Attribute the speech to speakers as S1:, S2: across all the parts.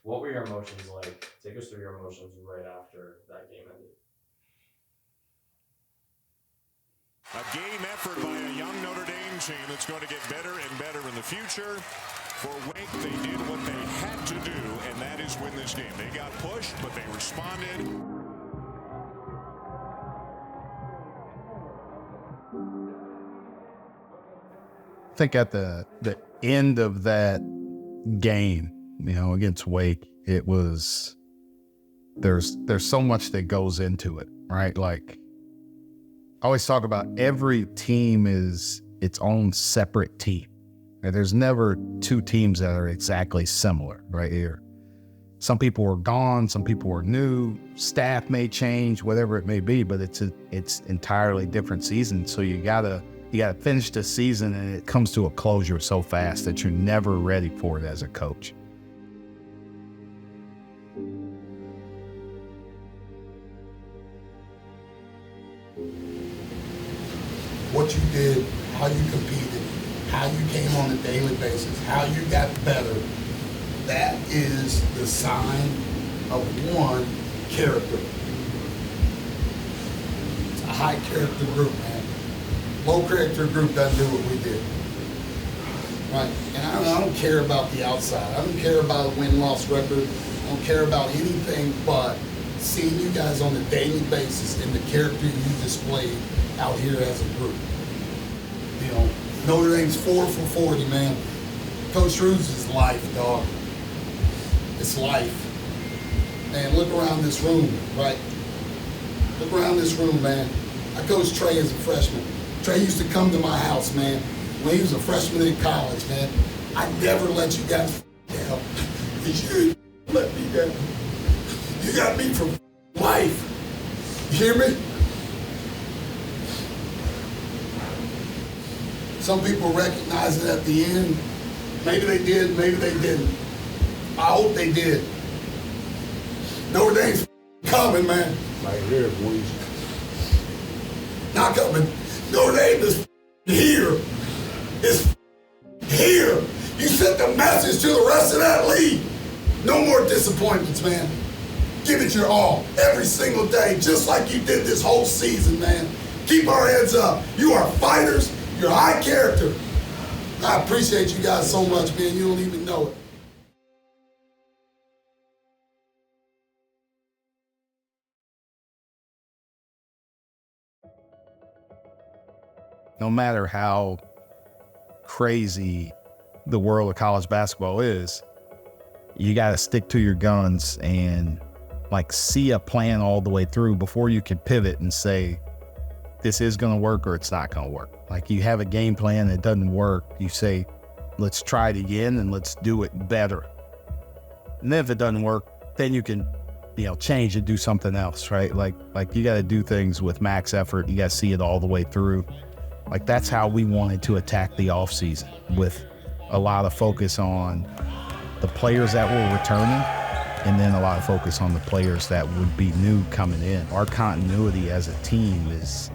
S1: What were your emotions like? Take us through your emotions right after that game ended.
S2: A game effort by a young Notre Dame team that's going to get better and better in the future. For Wake, they did what they had to do, and that is win this game. They got pushed, but they responded.
S3: I think at the end of that game, against Wake, it was there's so much that goes into it, right? Like I always talk about, every team is its own separate team. There's never two teams that are exactly similar right here. Some people are gone, some people are new, staff may change, whatever it may be, but it's entirely different season. So you gotta finish the season, and it comes to a closure so fast that you're never ready for it as a coach.
S4: What you did, how you competed, how you came on a daily basis, how you got better, that is the sign of one, character. It's a high character group, man. Low character group doesn't do what we did. Right? And I don't care about the outside. I don't care about a win-loss record. I don't care about anything but seeing you guys on a daily basis and the character you displayed out here as a group. Notre Dame's 4 for 40, man. Coach Shrews is life, dog. It's life. Man, look around this room, right? Look around this room, man. I coached Trey as a freshman. Trey used to come to my house, man, when he was a freshman in college, man. I never let you guys down. You let me down. You got me for life. You hear me? Some people recognize it at the end. Maybe they did, maybe they didn't. I hope they did. Notre Dame's coming, man.
S5: Right here, boys.
S4: Not coming. Notre Dame is here. It's here. You sent the message to the rest of that league. No more disappointments, man. Give it your all every single day, just like you did this whole season, man. Keep our heads up. You are fighters. You're high character. I appreciate you guys so much, man. You don't even know it.
S3: No matter how crazy the world of college basketball is, you got to stick to your guns and see a plan all the way through before you can pivot and say, this is going to work or it's not going to work. Like, you have a game plan that doesn't work, you say, let's try it again and let's do it better. And then if it doesn't work, then you can, change and do something else, right? Like you got to do things with max effort. You got to see it all the way through. Like, that's how we wanted to attack the offseason, with a lot of focus on the players that were returning, and then a lot of focus on the players that would be new coming in. Our continuity as a team is,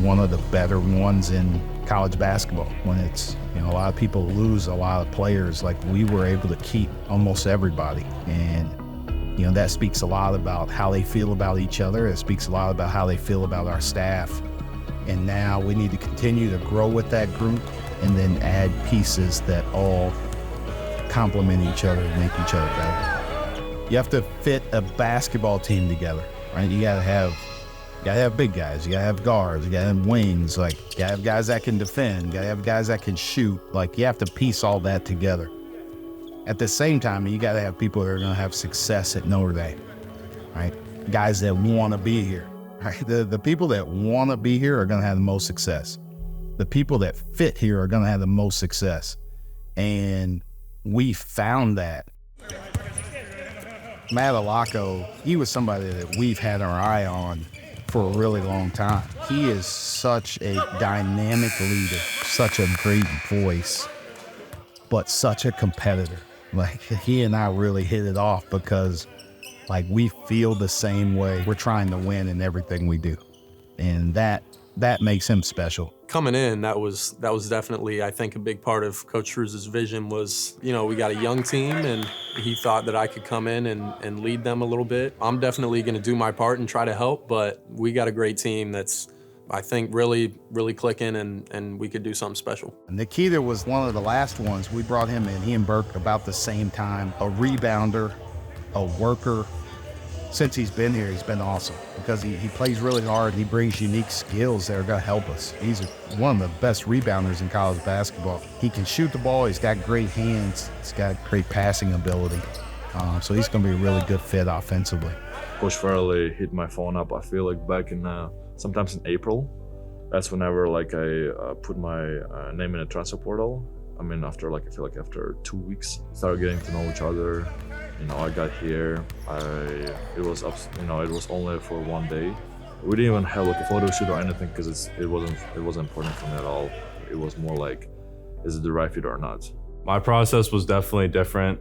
S3: one of the better ones in college basketball. When it's, a lot of people lose a lot of players, like we were able to keep almost everybody. And, that speaks a lot about how they feel about each other. It speaks a lot about how they feel about our staff. And now we need to continue to grow with that group and then add pieces that all complement each other and make each other better. You have to fit a basketball team together, right? You gotta have big guys, you gotta have guards, you gotta have wings, you gotta have guys that can defend, you gotta have guys that can shoot. You have to piece all that together. At the same time, you gotta have people that are gonna have success at Notre Dame, right? Guys that wanna be here, right? The people that wanna be here are gonna have the most success. The people that fit here are gonna have the most success. And we found that. Matt Alaco, he was somebody that we've had our eye on for a really long time. He is such a dynamic leader, such a great voice, but such a competitor. He and I really hit it off because we feel the same way. We're trying to win in everything we do. And that that makes him special.
S5: Coming in, that was definitely, I think, a big part of Coach Shrews's vision was, we got a young team, and he thought that I could come in and lead them a little bit. I'm definitely going to do my part and try to help, but we got a great team that's, I think, really, really clicking, and we could do something special.
S3: Nikita was one of the last ones. We brought him in, he and Burke about the same time, a rebounder, a worker. Since he's been here, he's been awesome because he plays really hard. He brings unique skills that are going to help us. He's one of the best rebounders in college basketball. He can shoot the ball. He's got great hands. He's got great passing ability. So he's going to be a really good fit offensively.
S6: Coach Farley hit my phone up, I feel like back in, sometimes in April. That's whenever I put my name in a transfer portal. I mean, after I feel like after 2 weeks, started getting to know each other. I got here. It was only for 1 day. We didn't even have a photo shoot or anything because it wasn't important for me at all. It was more like, is it the right fit or not?
S7: My process was definitely different,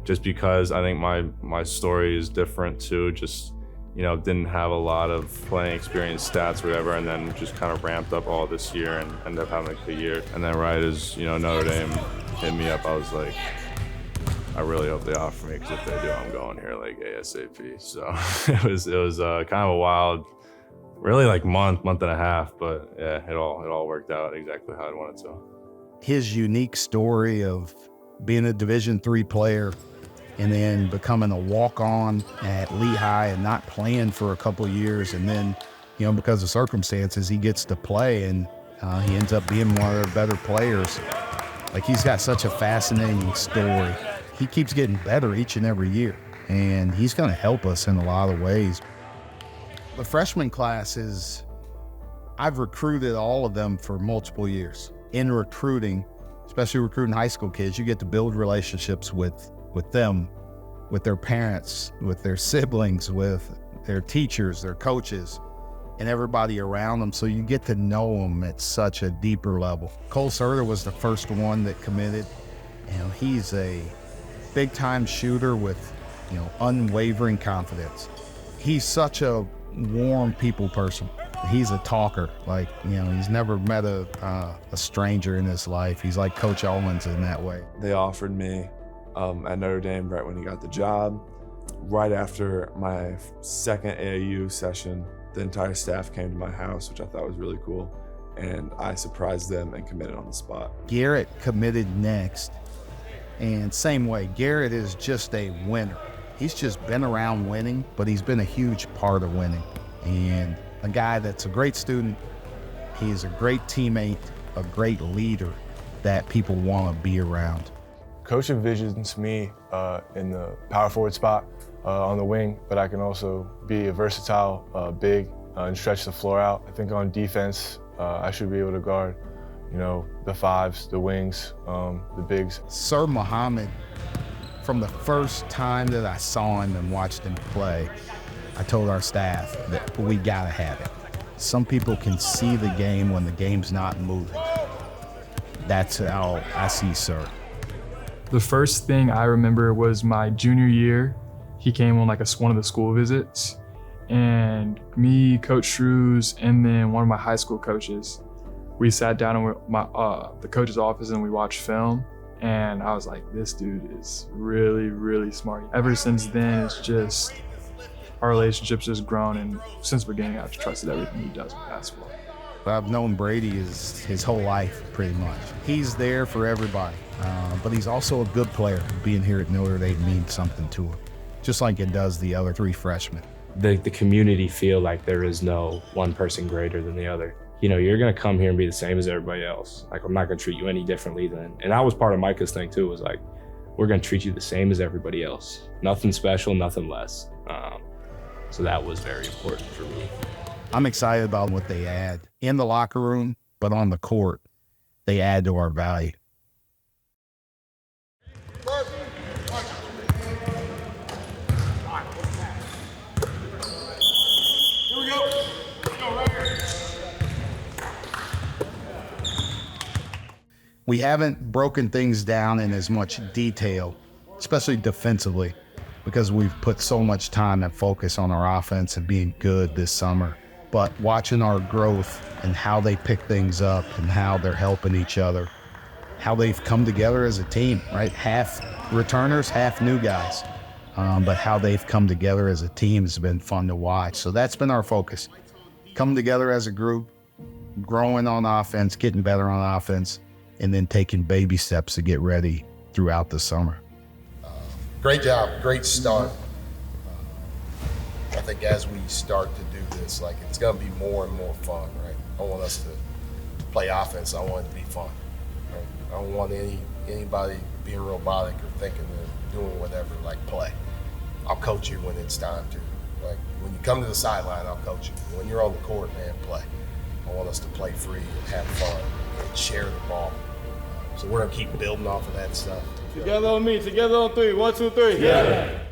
S7: just because I think my story is different too. Just didn't have a lot of playing experience, stats, whatever, and then just kind of ramped up all this year and ended up having a good year. And then right as Notre Dame hit me up, I was like, I really hope they offer me, because if they do, I'm going here ASAP. So it was kind of a wild, really month and a half, but yeah, it all worked out exactly how I wanted to.
S3: His unique story of being a Division III player and then becoming a walk-on at Lehigh and not playing for a couple of years, and then because of circumstances he gets to play, and he ends up being one of their better players. He's got such a fascinating story. He keeps getting better each and every year, and he's going to help us in a lot of ways. The freshman class I've recruited all of them for multiple years. In recruiting, especially recruiting high school kids, you get to build relationships with them, with their parents, with their siblings, with their teachers, their coaches, and everybody around them, so you get to know them at such a deeper level. Cole Serter was the first one that committed. He's a big-time shooter with, unwavering confidence. He's such a warm people person. He's a talker. He's never met a stranger in his life. He's like Coach Owens in that way.
S8: They offered me at Notre Dame right when he got the job. Right after my second AAU session, the entire staff came to my house, which I thought was really cool, and I surprised them and committed on the spot.
S3: Garrett committed next. And same way, Garrett is just a winner. He's just been around winning, but he's been a huge part of winning. And a guy that's a great student. He's a great teammate, a great leader that people want to be around.
S9: Coach envisions me in the power forward spot on the wing, but I can also be a versatile big and stretch the floor out. I think on defense, I should be able to guard the fives, the wings, the bigs.
S3: Sir Muhammad, from the first time that I saw him and watched him play, I told our staff that we gotta have it. Some people can see the game when the game's not moving. That's how I see Sir.
S10: The first thing I remember was my junior year. He came on one of the school visits, and me, Coach Shrews, and then one of my high school coaches, we sat down in the coach's office and we watched film, and I was like, this dude is really, really smart. Ever since then, it's just, our relationship's just grown, and since the beginning, I've trusted everything he does with basketball.
S3: I've known Brady his whole life, pretty much. He's there for everybody, but he's also a good player. Being here at Notre Dame means something to him, just like it does the other three freshmen.
S11: The community feel like there is no one person greater than the other. You're gonna come here and be the same as everybody else. I'm not gonna treat you any differently and that was part of Micah's thing too, was we're gonna treat you the same as everybody else. Nothing special, nothing less. So that was very important for me.
S3: I'm excited about what they add in the locker room, but on the court, they add to our value. We haven't broken things down in as much detail, especially defensively, because we've put so much time and focus on our offense and being good this summer. but watching our growth and how they pick things up and how they're helping each other, how they've come together as a team, right? Half returners, half new guys. But how they've come together as a team has been fun to watch. So that's been our focus. Coming together as a group, growing on offense, getting better on offense, and then taking baby steps to get ready throughout the summer.
S12: Great job, great start. I think as we start to do this, like, it's gonna be more and more fun, right? I want us to play offense, I want it to be fun, right? I don't want anybody being robotic or thinking they're doing whatever, like play. I'll coach you when it's time to. Like, when you come to the sideline, I'll coach you. When you're on the court, man, play. I want us to play free and have fun and share the ball. So we're gonna keep building off of that stuff.
S13: Together on me, together on three. 1, 2, 3. Yeah.